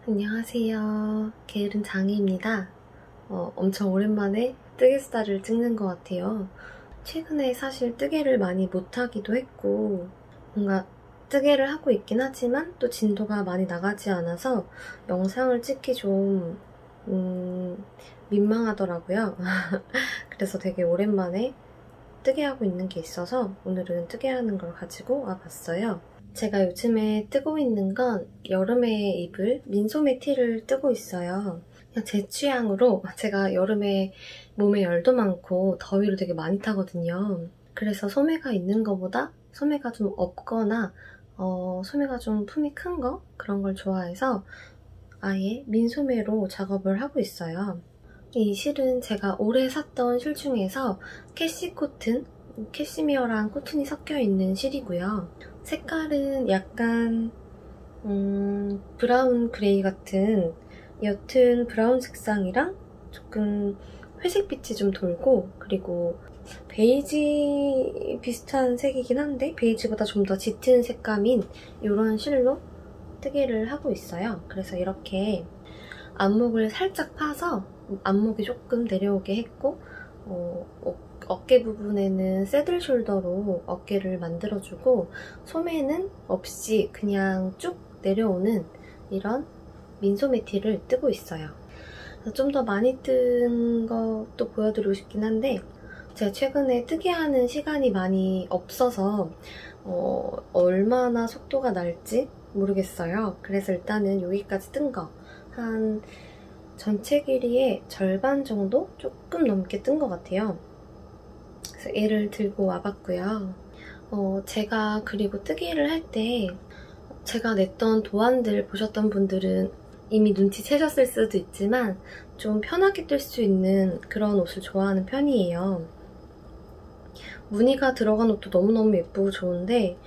안녕하세요. 게으른 장희입니다. 엄청 오랜만에 뜨개수다를 찍는 것 같아요. 최근에 사실 뜨개를 많이 못하기도 했고 뭔가 뜨개를 하고 있긴 하지만 또 진도가 많이 나가지 않아서 영상을 찍기 좀 민망하더라고요. 그래서 되게 오랜만에 뜨개하고 있는 게 있어서 오늘은 뜨개하는 걸 가지고 와봤어요. 제가 요즘에 뜨고 있는 건 여름에 입을 민소매 티를 뜨고 있어요. 그냥 제 취향으로 제가 여름에 몸에 열도 많고 더위를 되게 많이 타거든요. 그래서 소매가 있는 것보다 소매가 좀 없거나 소매가 좀 품이 큰 거? 그런 걸 좋아해서 아예 민소매로 작업을 하고 있어요. 이 실은 제가 올해 샀던 실 중에서 캐시코튼, 캐시미어랑 코튼이 섞여있는 실이고요. 색깔은 약간 브라운 그레이 같은 옅은 브라운 색상이랑 조금 회색빛이 좀 돌고, 그리고 베이지 비슷한 색이긴 한데 베이지보다 좀 더 짙은 색감인 이런 실로 뜨개를 하고 있어요. 그래서 이렇게 안목을 살짝 파서 안목이 조금 내려오게 했고 어깨 부분에는 새들 숄더로 어깨를 만들어주고 소매는 없이 그냥 쭉 내려오는 이런 민소매 티를 뜨고 있어요. 좀 더 많이 뜬 것도 보여드리고 싶긴 한데 제가 최근에 뜨개하는 시간이 많이 없어서 얼마나 속도가 날지 모르겠어요. 그래서 일단은 여기까지 뜬 거 한 전체 길이의 절반 정도? 조금 넘게 뜬 것 같아요. 그래서 얘를 들고 와봤고요. 제가 그리고 뜨개를 할 때 제가 냈던 도안들 보셨던 분들은 이미 눈치채셨을 수도 있지만 좀 편하게 뜰 수 있는 그런 옷을 좋아하는 편이에요. 무늬가 들어간 옷도 너무너무 예쁘고 좋은데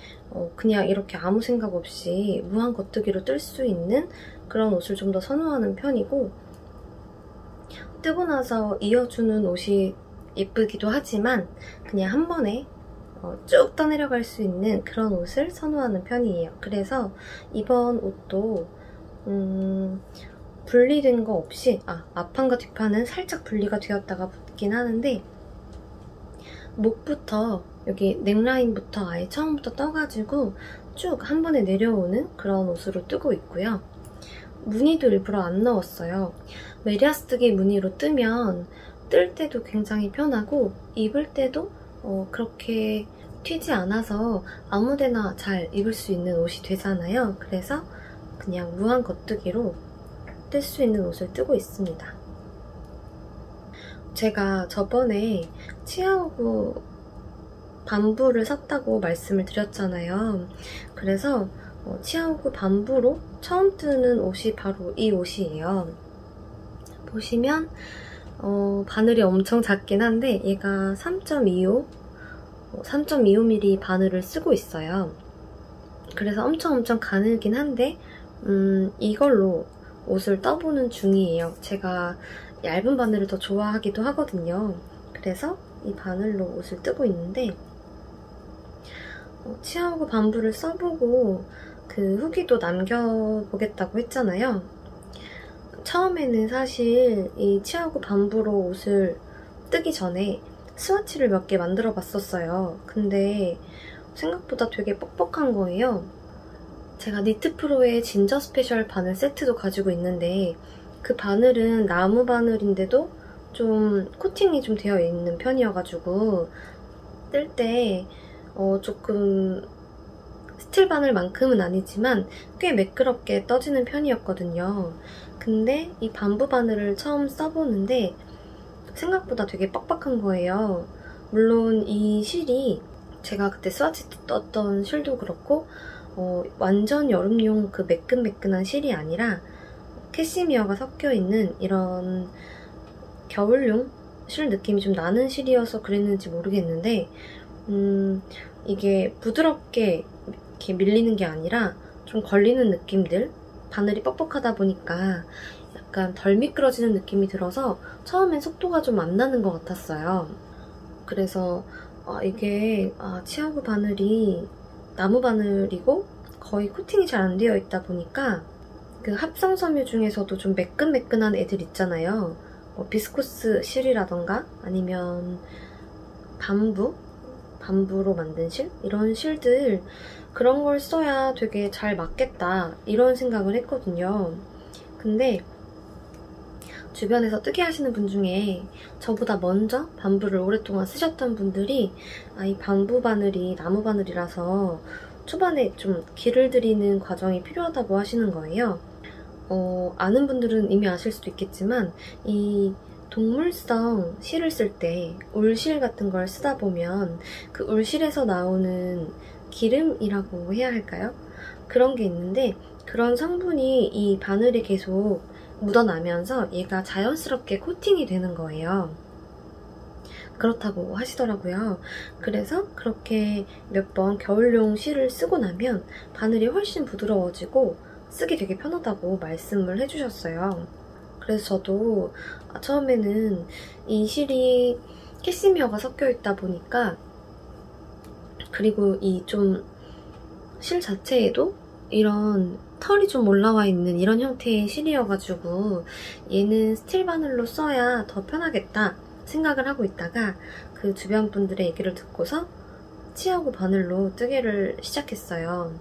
그냥 이렇게 아무 생각 없이 무한 겉뜨기로 뜰 수 있는 그런 옷을 좀 더 선호하는 편이고, 뜨고 나서 이어주는 옷이 예쁘기도 하지만 그냥 한 번에 쭉 떠내려갈 수 있는 그런 옷을 선호하는 편이에요. 그래서 이번 옷도 분리된 거 없이 앞판과 뒷판은 살짝 분리가 되었다가 붙긴 하는데 목부터 여기 넥라인부터 아예 처음부터 떠가지고 쭉 한 번에 내려오는 그런 옷으로 뜨고 있고요. 무늬도 일부러 안 넣었어요. 메리아스뜨기 무늬로 뜨면 뜰 때도 굉장히 편하고 입을 때도 그렇게 튀지 않아서 아무데나 잘 입을 수 있는 옷이 되잖아요. 그래서 그냥 무한 겉뜨기로 뜰 수 있는 옷을 뜨고 있습니다. 제가 저번에 치아오구 밤부를 샀다고 말씀을 드렸잖아요. 그래서 치아오구 밤부로 처음 뜨는 옷이 바로 이 옷이에요. 보시면 바늘이 엄청 작긴 한데 얘가 3.25mm 바늘을 쓰고 있어요. 그래서 엄청 가늘긴 한데 이걸로 옷을 떠보는 중이에요. 제가 얇은 바늘을 더 좋아하기도 하거든요. 그래서 이 바늘로 옷을 뜨고 있는데 치아오구 밤부를 써보고 그 후기도 남겨보겠다고 했잖아요. 처음에는 사실 이 치아오구 밤부로 옷을 뜨기 전에 스와치를 몇 개 만들어 봤었어요. 근데 생각보다 되게 뻑뻑한 거예요. 제가 니트프로의 진저 스페셜 바늘 세트도 가지고 있는데 그 바늘은 나무 바늘인데도 좀 코팅이 좀 되어 있는 편이어가지고 뜰 때 조금 스틸 바늘만큼은 아니지만 꽤 매끄럽게 떠지는 편이었거든요. 근데 이 밤부 바늘을 처음 써보는데 생각보다 되게 빡빡한 거예요. 물론 이 실이 제가 그때 스와치 떴던 실도 그렇고 완전 여름용 그 매끈매끈한 실이 아니라 캐시미어가 섞여있는 이런 겨울용 실 느낌이 좀 나는 실이어서 그랬는지 모르겠는데 이게 부드럽게 이렇게 밀리는 게 아니라 좀 걸리는 느낌들, 바늘이 뻑뻑하다 보니까 약간 덜 미끄러지는 느낌이 들어서 처음엔 속도가 좀 안 나는 것 같았어요. 그래서 이게 치아오구 바늘이 나무 바늘이고 거의 코팅이 잘 안 되어 있다 보니까 그 합성 섬유 중에서도 좀 매끈매끈한 애들 있잖아요. 뭐 비스코스 실이라던가 아니면 밤부로 만든 실? 이런 실들, 그런 걸 써야 되게 잘 맞겠다 이런 생각을 했거든요. 근데 주변에서 뜨개 하시는 분 중에 저보다 먼저 밤부를 오랫동안 쓰셨던 분들이 이 밤부 바늘이 나무 바늘이라서 초반에 좀 길을 들이는 과정이 필요하다고 하시는 거예요. 아는 분들은 이미 아실 수도 있겠지만 이 동물성 실을 쓸 때 울실 같은 걸 쓰다 보면 그 울실에서 나오는 기름이라고 해야 할까요? 그런 게 있는데 그런 성분이 이 바늘에 계속 묻어나면서 얘가 자연스럽게 코팅이 되는 거예요. 그렇다고 하시더라고요. 그래서 그렇게 몇 번 겨울용 실을 쓰고 나면 바늘이 훨씬 부드러워지고 쓰기 되게 편하다고 말씀을 해주셨어요. 그래서 저도 처음에는 이 실이 캐시미어가 섞여 있다 보니까, 그리고 이 좀 실 자체에도 이런 털이 좀 올라와 있는 이런 형태의 실이어가지고 얘는 스틸 바늘로 써야 더 편하겠다 생각을 하고 있다가 그 주변 분들의 얘기를 듣고서 치하고 바늘로 뜨개를 시작했어요.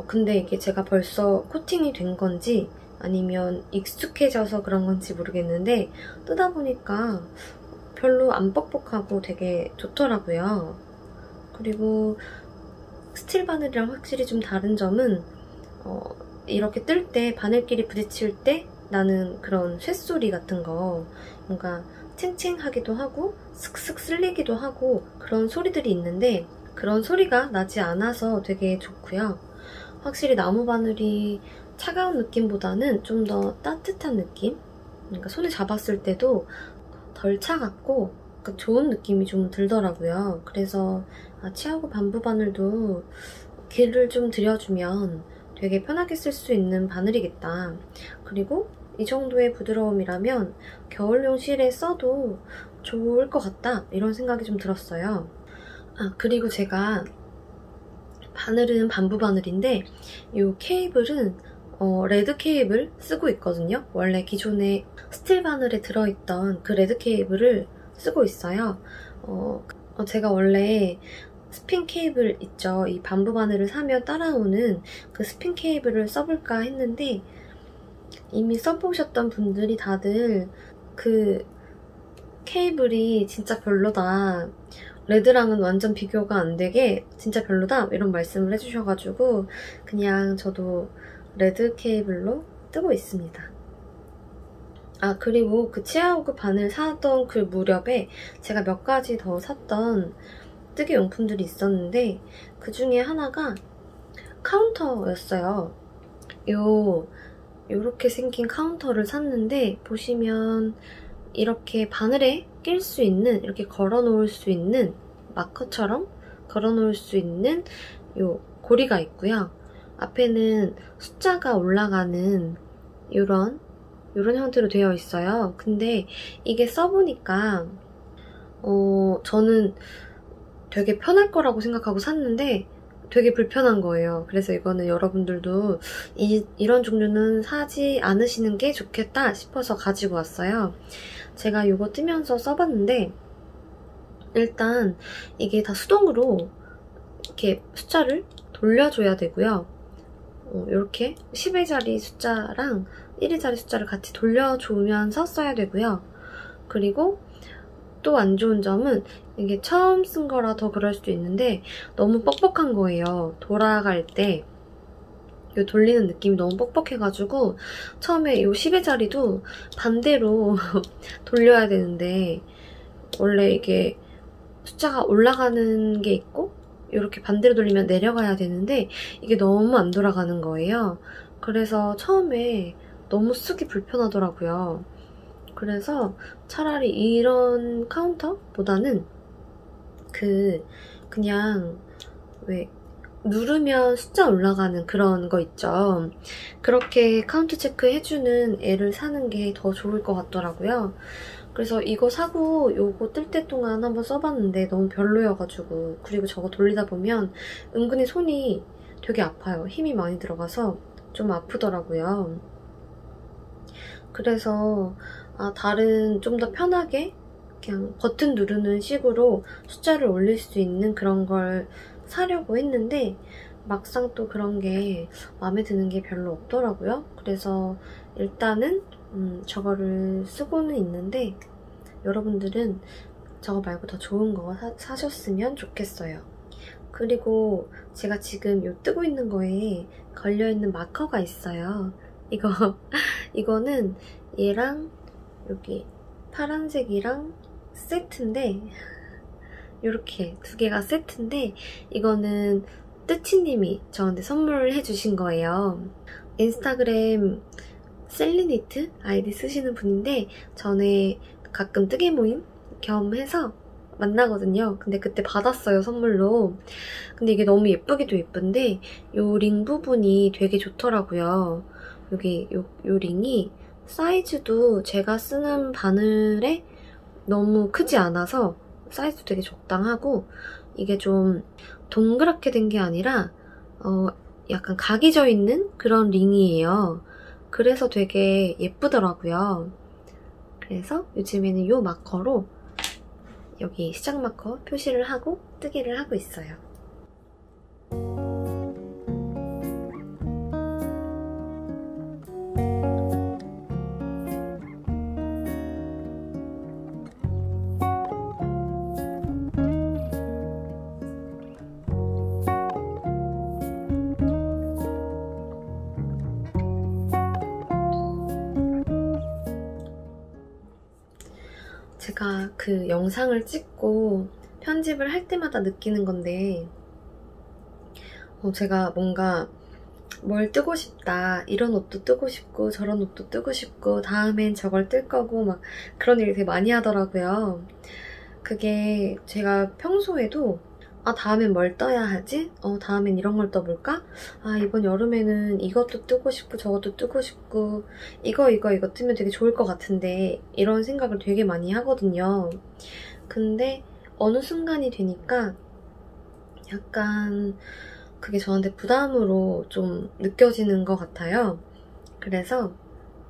근데 이게 제가 벌써 코팅이 된 건지 아니면 익숙해져서 그런 건지 모르겠는데 뜨다 보니까 별로 안 뻑뻑하고 되게 좋더라고요. 그리고 스틸 바늘이랑 확실히 좀 다른 점은 이렇게 뜰 때 바늘끼리 부딪힐 때 나는 그런 쇳소리 같은 거, 뭔가 칭칭하기도 하고 슥슥 쓸리기도 하고 그런 소리들이 있는데 그런 소리가 나지 않아서 되게 좋고요. 확실히 나무 바늘이 차가운 느낌보다는 좀 더 따뜻한 느낌? 그러니까 손에 잡았을 때도 덜 차갑고 좋은 느낌이 좀 들더라고요. 그래서 치하고 밤부 바늘도 길을 좀 들여주면 되게 편하게 쓸 수 있는 바늘이겠다. 그리고 이 정도의 부드러움이라면 겨울용 실에 써도 좋을 것 같다 이런 생각이 좀 들었어요. 그리고 제가 바늘은 밤부 바늘인데 이 케이블은 레드 케이블 쓰고 있거든요. 원래 기존에 스틸 바늘에 들어있던 그 레드 케이블을 쓰고 있어요. 제가 원래 스핀 케이블 있죠. 이 밤부 바늘을 사면 따라오는 그 스핀 케이블을 써볼까 했는데 이미 써보셨던 분들이 다들 그 케이블이 진짜 별로다, 레드랑은 완전 비교가 안 되게 진짜 별로다 이런 말씀을 해주셔가지고 그냥 저도 레드 케이블로 뜨고 있습니다. 그리고 그 치아오그 바늘 사던 그 무렵에 제가 몇 가지 더 샀던 뜨개 용품들이 있었는데 그 중에 하나가 카운터였어요. 요렇게 생긴 카운터를 샀는데 보시면 이렇게 바늘에 낄 수 있는, 이렇게 걸어 놓을 수 있는, 마커처럼 걸어 놓을 수 있는 요 고리가 있고요. 앞에는 숫자가 올라가는 요런 형태로 되어 있어요. 근데 이게 써보니까 저는 되게 편할 거라고 생각하고 샀는데 되게 불편한 거예요. 그래서 이거는 여러분들도 이런 종류는 사지 않으시는 게 좋겠다 싶어서 가지고 왔어요. 제가 이거 뜨면서 써봤는데 일단 이게 다 수동으로 이렇게 숫자를 돌려줘야 되고요. 이렇게 10회짜리 숫자랑 1회짜리 숫자를 같이 돌려주면서 써야 되고요. 그리고 또 안 좋은 점은 이게 처음 쓴 거라 더 그럴 수도 있는데 너무 뻑뻑한 거예요. 돌아갈 때 이 돌리는 느낌이 너무 뻑뻑해가지고 처음에 이 10회짜리도 반대로 돌려야 되는데 원래 이게 숫자가 올라가는 게 있고 이렇게 반대로 돌리면 내려가야 되는데 이게 너무 안 돌아가는 거예요. 그래서 처음에 너무 쓰기 불편하더라고요. 그래서 차라리 이런 카운터보다는 그냥 왜 누르면 숫자 올라가는 그런 거 있죠. 그렇게 카운트 체크 해주는 애를 사는 게 더 좋을 것 같더라고요. 그래서 이거 사고 요거 뜰 때 동안 한번 써봤는데 너무 별로여가지고, 그리고 저거 돌리다 보면 은근히 손이 되게 아파요. 힘이 많이 들어가서 좀 아프더라고요. 그래서 다른 좀 더 편하게 그냥 버튼 누르는 식으로 숫자를 올릴 수 있는 그런 걸 사려고 했는데 막상 또 그런 게 마음에 드는 게 별로 없더라고요. 그래서 일단은 저거를 쓰고는 있는데 여러분들은 저거 말고 더 좋은 거 사셨으면 좋겠어요. 그리고 제가 지금 요 뜨고 있는 거에 걸려있는 마커가 있어요. 이거는 얘랑 여기 파란색이랑 세트인데 이렇게 두 개가 세트인데 이거는 뜨치님이 저한테 선물을 해주신 거예요. 인스타그램 셀리니트 아이디 쓰시는 분인데 전에 가끔 뜨개 모임 겸 해서 만나거든요. 근데 그때 받았어요, 선물로. 근데 이게 너무 예쁘기도 예쁜데 요 링 부분이 되게 좋더라고요. 여기 요 링이 사이즈도 제가 쓰는 바늘에 너무 크지 않아서 사이즈도 되게 적당하고 이게 좀 동그랗게 된 게 아니라 약간 각이 져 있는 그런 링이에요. 그래서 되게 예쁘더라고요. 그래서 요즘에는 이 마커로 여기 시작 마커 표시를 하고 뜨개를 하고 있어요. 제가 그 영상을 찍고 편집을 할 때마다 느끼는 건데 제가 뭔가 뭘 뜨고 싶다, 이런 옷도 뜨고 싶고 저런 옷도 뜨고 싶고 다음엔 저걸 뜰 거고 막 그런 얘기 되게 많이 하더라고요. 그게 제가 평소에도 다음엔 뭘 떠야 하지? 다음엔 이런 걸 떠볼까? 이번 여름에는 이것도 뜨고 싶고 저것도 뜨고 싶고 이거 뜨면 되게 좋을 것 같은데 이런 생각을 되게 많이 하거든요. 근데 어느 순간이 되니까 약간 그게 저한테 부담으로 좀 느껴지는 것 같아요. 그래서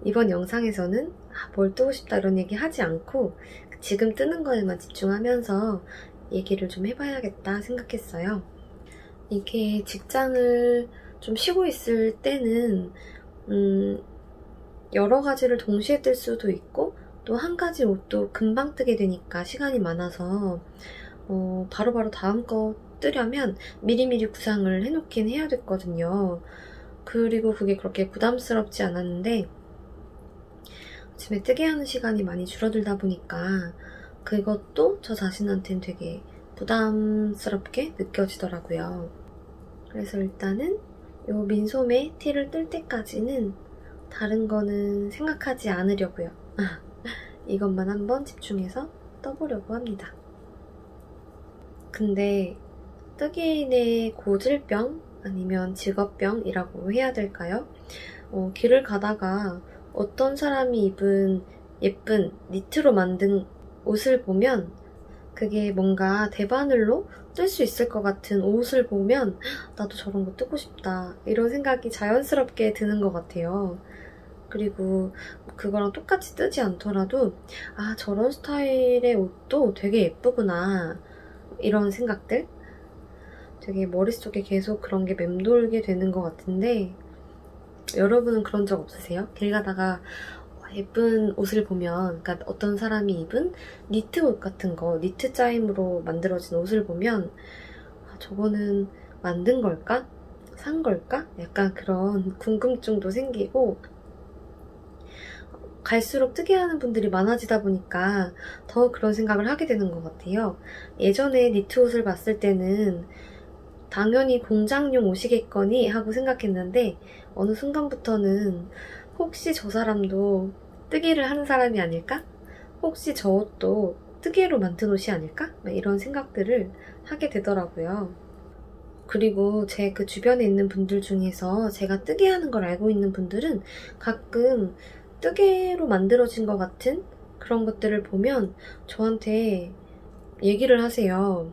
이번 영상에서는 뭘 뜨고 싶다 이런 얘기 하지 않고 지금 뜨는 거에만 집중하면서 얘기를 좀 해봐야겠다 생각했어요. 이게 직장을 좀 쉬고 있을 때는 여러 가지를 동시에 뜰 수도 있고 또 한 가지 옷도 금방 뜨게 되니까 시간이 많아서 바로바로 다음 거 뜨려면 미리미리 구상을 해놓긴 해야 됐거든요. 그리고 그게 그렇게 부담스럽지 않았는데 아침에 뜨게 하는 시간이 많이 줄어들다 보니까 그것도 저 자신한테는 되게 부담스럽게 느껴지더라고요. 그래서 일단은 요 민소매 티를 뜰 때까지는 다른 거는 생각하지 않으려고요. 이것만 한번 집중해서 떠보려고 합니다. 근데 뜨개인의 고질병 아니면 직업병이라고 해야 될까요? 길을 가다가 어떤 사람이 입은 예쁜 니트로 만든 옷을 보면 그게 뭔가 대바늘로 뜰 수 있을 것 같은 옷을 보면 나도 저런 거 뜨고 싶다 이런 생각이 자연스럽게 드는 것 같아요. 그리고 그거랑 똑같이 뜨지 않더라도 저런 스타일의 옷도 되게 예쁘구나 이런 생각들 되게 머릿속에 계속 그런 게 맴돌게 되는 것 같은데 여러분은 그런 적 없으세요? 길 가다가 예쁜 옷을 보면 그러니까 어떤 사람이 입은 니트 옷 같은 거 니트 짜임으로 만들어진 옷을 보면 저거는 만든 걸까? 산 걸까? 약간 그런 궁금증도 생기고 갈수록 뜨개하는 분들이 많아지다 보니까 더 그런 생각을 하게 되는 것 같아요. 예전에 니트 옷을 봤을 때는 당연히 공장용 옷이겠거니 하고 생각했는데 어느 순간부터는 혹시 저 사람도 뜨개를 하는 사람이 아닐까? 혹시 저 옷도 뜨개로 만든 옷이 아닐까? 이런 생각들을 하게 되더라고요. 그리고 제 그 주변에 있는 분들 중에서 제가 뜨개하는 걸 알고 있는 분들은 가끔 뜨개로 만들어진 것 같은 그런 것들을 보면 저한테 얘기를 하세요.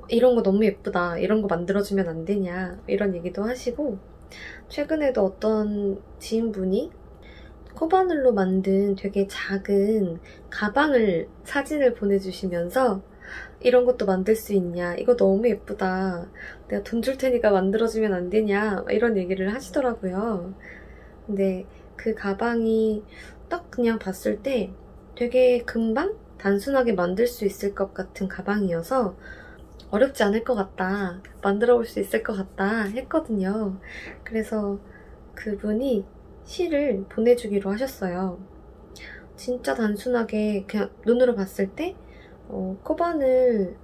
이런 거 너무 예쁘다. 이런 거 만들어주면 안 되냐. 이런 얘기도 하시고 최근에도 어떤 지인분이 코바늘로 만든 되게 작은 가방을 사진을 보내주시면서 이런 것도 만들 수 있냐, 이거 너무 예쁘다, 내가 돈 줄 테니까 만들어주면 안 되냐, 이런 얘기를 하시더라고요. 근데 그 가방이 딱 그냥 봤을 때 되게 금방 단순하게 만들 수 있을 것 같은 가방이어서 어렵지 않을 것 같다, 만들어 볼 수 있을 것 같다 했거든요. 그래서 그분이 실을 보내주기로 하셨어요. 진짜 단순하게 그냥 눈으로 봤을 때 코바늘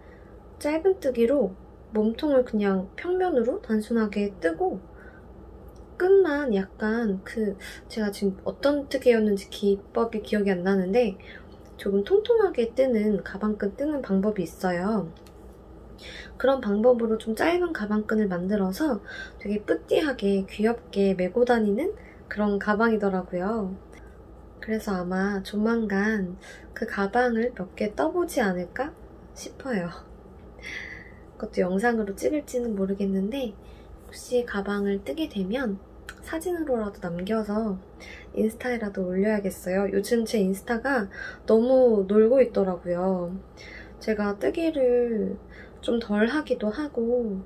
짧은뜨기로 몸통을 그냥 평면으로 단순하게 뜨고 끝만 약간 제가 지금 어떤 뜨개였는지 기법이 기억이 안 나는데 조금 통통하게 뜨는 가방끈 뜨는 방법이 있어요. 그런 방법으로 좀 짧은 가방끈을 만들어서 되게 뿌띠하게 귀엽게 메고 다니는 그런 가방이더라고요. 그래서 아마 조만간 그 가방을 몇 개 떠보지 않을까 싶어요. 그것도 영상으로 찍을지는 모르겠는데 혹시 가방을 뜨게 되면 사진으로라도 남겨서 인스타에라도 올려야겠어요. 요즘 제 인스타가 너무 놀고 있더라고요. 제가 뜨개를 좀 덜 하기도 하고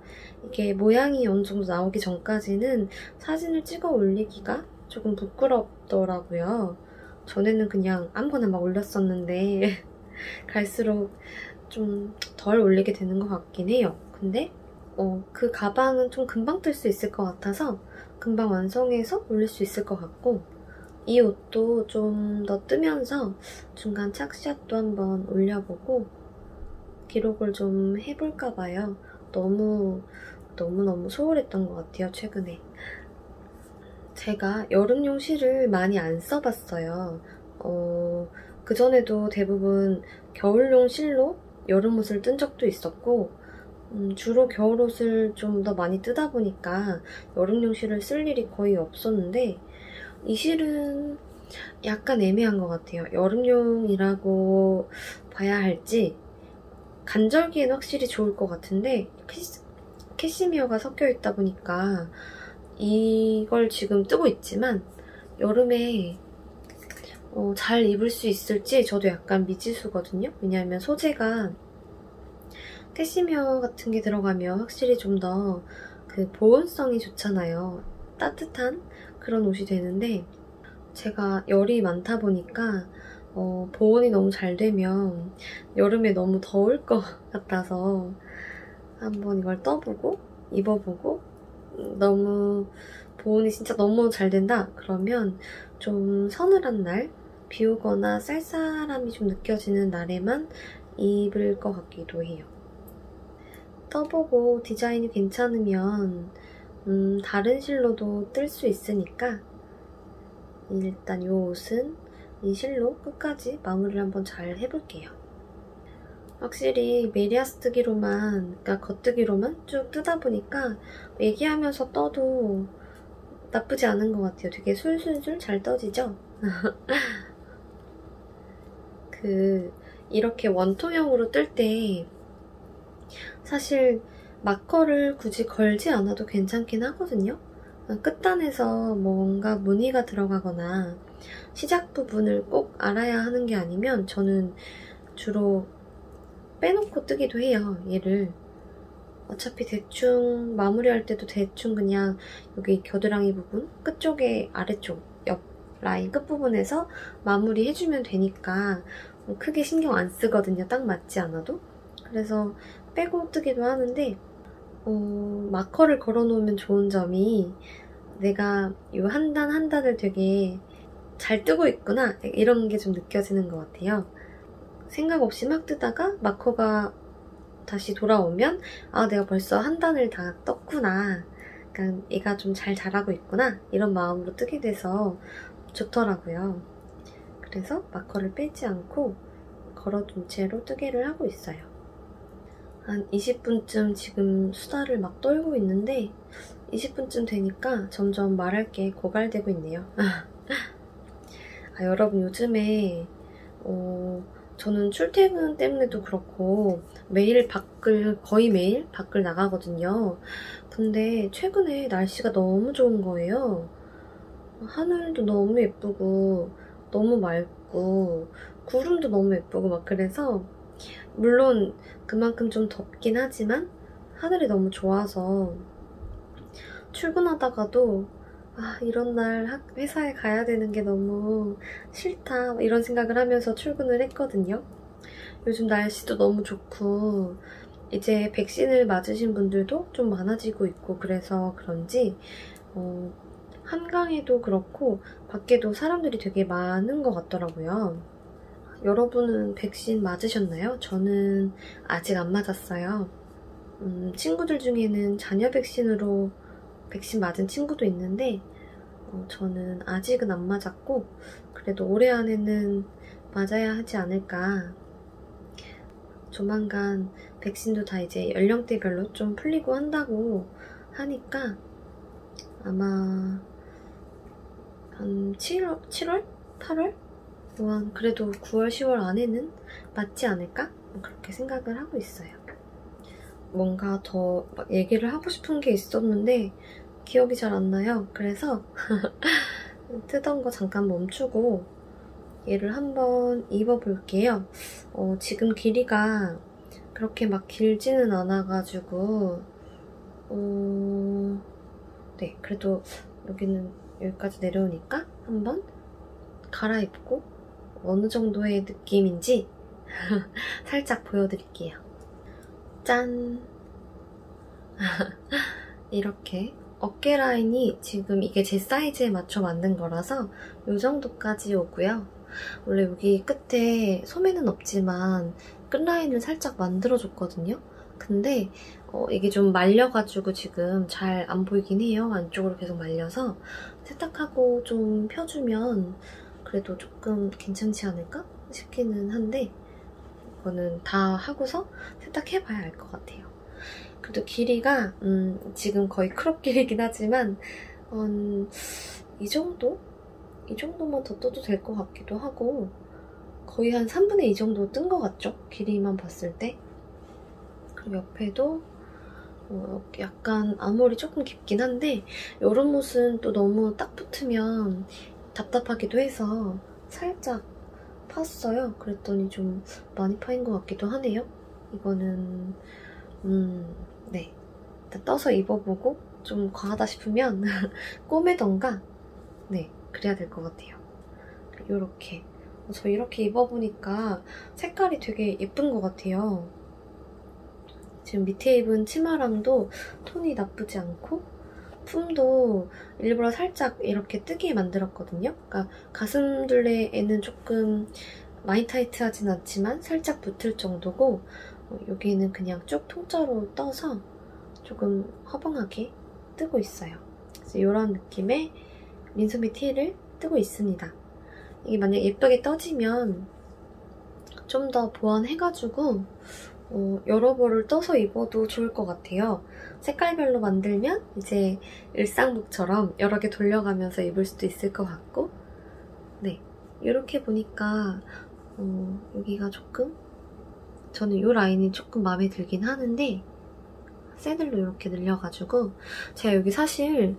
이게 모양이 어느 정도 나오기 전까지는 사진을 찍어 올리기가 조금 부끄럽더라고요. 전에는 그냥 아무거나 막 올렸었는데 갈수록 좀 덜 올리게 되는 것 같긴 해요. 근데 그 가방은 좀 금방 뜰 수 있을 것 같아서 금방 완성해서 올릴 수 있을 것 같고 이 옷도 좀 더 뜨면서 중간 착샷도 한번 올려보고 기록을 좀 해볼까 봐요. 너무너무 소홀했던 것 같아요, 최근에. 제가 여름용 실을 많이 안 써봤어요. 그전에도 대부분 겨울용 실로 여름옷을 뜬 적도 있었고 주로 겨울옷을 좀 더 많이 뜨다 보니까 여름용 실을 쓸 일이 거의 없었는데 이 실은 약간 애매한 것 같아요. 여름용이라고 봐야 할지 간절기엔 확실히 좋을 것 같은데 캐시미어가 섞여 있다 보니까 이걸 지금 뜨고 있지만 여름에 잘 입을 수 있을지 저도 약간 미지수거든요. 왜냐하면 소재가 캐시미어 같은 게 들어가면 확실히 좀 더 그 보온성이 좋잖아요. 따뜻한 그런 옷이 되는데 제가 열이 많다 보니까 보온이 너무 잘 되면 여름에 너무 더울 것 같아서 한번 이걸 떠보고 입어보고 너무 보온이 진짜 너무 잘 된다 그러면 좀 서늘한 날 비 오거나 쌀쌀함이 좀 느껴지는 날에만 입을 것 같기도 해요. 떠보고 디자인이 괜찮으면 다른 실로도 뜰 수 있으니까 일단 이 옷은 이 실로 끝까지 마무리를 한번 잘 해볼게요. 확실히 메리아스 뜨기로만, 그러니까 겉뜨기로만 쭉 뜨다 보니까 얘기하면서 떠도 나쁘지 않은 것 같아요. 되게 술술술 잘 떠지죠? 이렇게 원통형으로 뜰 때 사실 마커를 굳이 걸지 않아도 괜찮긴 하거든요. 끝단에서 뭔가 무늬가 들어가거나 시작 부분을 꼭 알아야 하는 게 아니면 저는 주로 빼놓고 뜨기도 해요. 얘를 어차피 대충 마무리할 때도 대충 그냥 여기 겨드랑이 부분 끝쪽에 아래쪽 옆 라인 끝부분에서 마무리 해주면 되니까 크게 신경 안 쓰거든요. 딱 맞지 않아도. 그래서 빼고 뜨기도 하는데 마커를 걸어놓으면 좋은 점이 내가 이 한 단 한 단을 되게 잘 뜨고 있구나 이런 게 좀 느껴지는 것 같아요. 생각 없이 막 뜨다가 마커가 다시 돌아오면 아 내가 벌써 한 단을 다 떴구나, 그러니까 얘가 좀 잘 자라고 있구나 이런 마음으로 뜨게 돼서 좋더라고요. 그래서 마커를 빼지 않고 걸어둔 채로 뜨개를 하고 있어요. 한 20분쯤 지금 수다를 막 떨고 있는데 20분쯤 되니까 점점 말할 게 고갈되고 있네요. 여러분 요즘에 저는 출퇴근 때문에도 그렇고 거의 매일 밖을 나가거든요. 근데 최근에 날씨가 너무 좋은 거예요. 하늘도 너무 예쁘고 너무 맑고 구름도 너무 예쁘고 막 그래서 물론 그만큼 좀 덥긴 하지만 하늘이 너무 좋아서 출근하다가도 이런 날 회사에 가야 되는 게 너무 싫다 이런 생각을 하면서 출근을 했거든요. 요즘 날씨도 너무 좋고 이제 백신을 맞으신 분들도 좀 많아지고 있고 그래서 그런지 한강에도 그렇고 밖에도 사람들이 되게 많은 것 같더라고요. 여러분은 백신 맞으셨나요? 저는 아직 안 맞았어요. 친구들 중에는 자녀 백신으로 백신 맞은 친구도 있는데 저는 아직은 안 맞았고 그래도 올해 안에는 맞아야 하지 않을까. 조만간 백신도 다 이제 연령대별로 좀 풀리고 한다고 하니까 아마 한 7월? 8월? 또한 그래도 9월, 10월 안에는 맞지 않을까? 그렇게 생각을 하고 있어요. 뭔가 더 얘기를 하고 싶은 게 있었는데 기억이 잘 안 나요. 그래서 뜨던 거 잠깐 멈추고 얘를 한번 입어볼게요. 지금 길이가 그렇게 막 길지는 않아가지고 네, 그래도 여기까지 내려오니까 한번 갈아입고 어느 정도의 느낌인지 살짝 보여드릴게요. 짠! 이렇게 어깨 라인이 지금 이게 제 사이즈에 맞춰 만든 거라서 이 정도까지 오고요. 원래 여기 끝에 소매는 없지만 끝라인을 살짝 만들어줬거든요. 근데 이게 좀 말려가지고 지금 잘 안 보이긴 해요. 안쪽으로 계속 말려서 세탁하고 좀 펴주면 그래도 조금 괜찮지 않을까 싶기는 한데 이거는 다 하고서 세탁해봐야 알 것 같아요. 그래도 길이가 지금 거의 크롭 길이긴 하지만 이 정도? 이 정도만 더 떠도 될 것 같기도 하고 거의 한 3분의 2 정도 뜬 것 같죠? 길이만 봤을 때. 그리고 옆에도 약간 앞머리 조금 깊긴 한데 이런 옷은 또 너무 딱 붙으면 답답하기도 해서 살짝 팠어요. 그랬더니 좀 많이 파인 것 같기도 하네요. 이거는 네, 일단 떠서 입어보고 좀 과하다 싶으면 꼬매던가 네, 그래야 될 것 같아요. 요렇게 저 이렇게 입어보니까 색깔이 되게 예쁜 것 같아요. 지금 밑에 입은 치마랑도 톤이 나쁘지 않고 품도 일부러 살짝 이렇게 뜨게 만들었거든요. 그러니까 가슴둘레에는 조금 많이 타이트하진 않지만 살짝 붙을 정도고 여기는 그냥 쭉 통짜로 떠서 조금 허봉하게 뜨고 있어요. 그래서 이런 느낌의 민소매 티를 뜨고 있습니다. 이게 만약 예쁘게 떠지면 좀 더 보완해가지고 여러 벌을 떠서 입어도 좋을 것 같아요. 색깔별로 만들면 이제 일상복처럼 여러 개 돌려가면서 입을 수도 있을 것 같고 네, 이렇게 보니까 여기가 조금 저는 이 라인이 조금 마음에 들긴 하는데 새들로 이렇게 늘려가지고 제가 여기 사실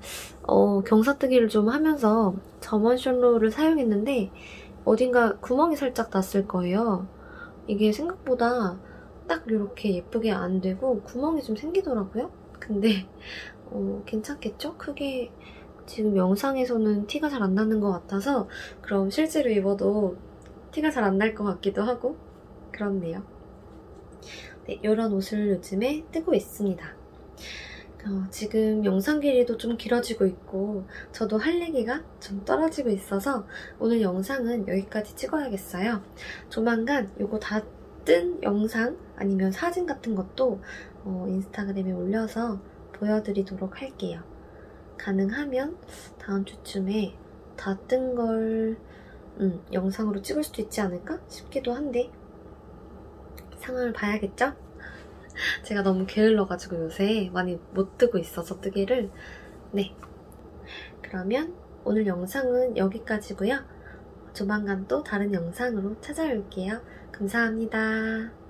경사뜨기를 좀 하면서 점원 셜로를 사용했는데 어딘가 구멍이 살짝 났을 거예요. 이게 생각보다 딱 이렇게 예쁘게 안 되고 구멍이 좀 생기더라고요. 근데 괜찮겠죠? 크게 지금 영상에서는 티가 잘 안 나는 것 같아서 그럼 실제로 입어도 티가 잘 안 날 것 같기도 하고 그렇네요. 네, 이런 옷을 요즘에 뜨고 있습니다. 지금 영상 길이도 좀 길어지고 있고 저도 할 얘기가 좀 떨어지고 있어서 오늘 영상은 여기까지 찍어야겠어요. 조만간 이거 다 뜬 영상 아니면 사진 같은 것도 인스타그램에 올려서 보여드리도록 할게요. 가능하면 다음 주쯤에 다 뜬 걸 영상으로 찍을 수도 있지 않을까 싶기도 한데 상황을 봐야겠죠? 제가 너무 게을러가지고 요새 많이 못 뜨고 있어서 뜨개를. 네, 그러면 오늘 영상은 여기까지고요. 조만간 또 다른 영상으로 찾아올게요. 감사합니다.